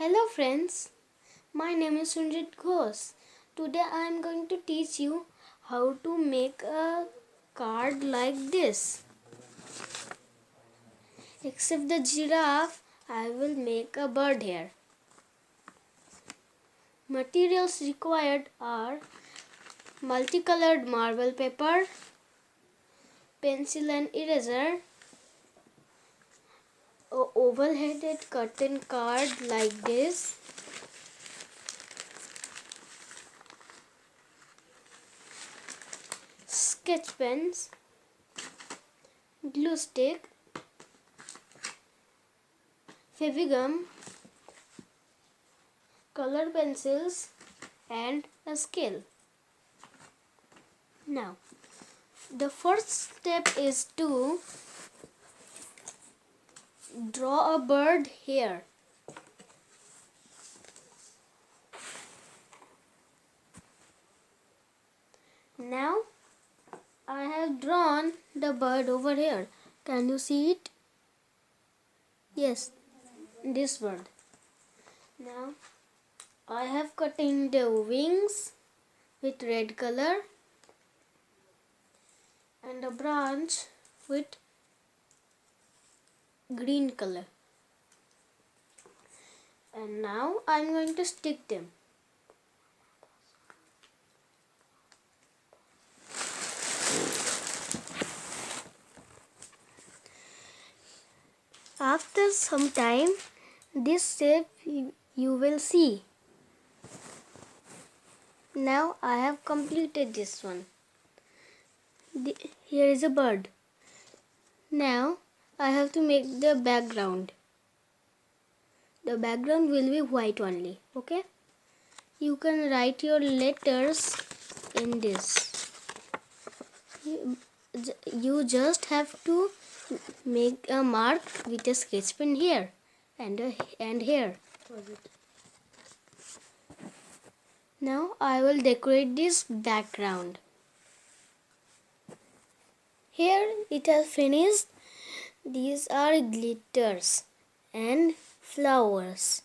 Hello friends, my name is Sunjit Ghosh. Today I am going to teach you how to make a card like this. Except the giraffe, I will make a bird here. Materials required are multicolored marble paper, pencil and eraser, a oval-headed curtain card like this, sketch pens, glue stick, Fevigum, color pencils and a scale. Now, the first step is to draw a bird here. Now, I have drawn the bird over here. Can you see it? Yes, this bird. Now, I have cut in the wings with red color and a branch with green color. And now I am going to stick them. After some time, this shape you will see. Now I have completed this one. Here is a bird. Now I have to make the background. The background will be white only. Okay? You can write your letters in this. You just have to make a mark with a sketch pen here and here. Now I will decorate this background. Here it has finished. These are glitters and flowers.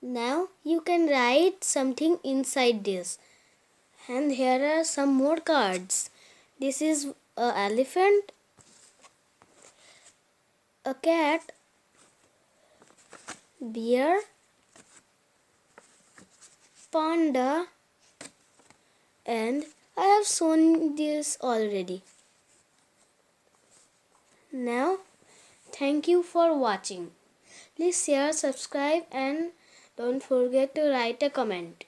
Now you can write something inside this. And here are some more cards. This is an elephant, a cat, bear, panda, and I have shown this already. Now, thank you for watching. Please share, subscribe and don't forget to write a comment.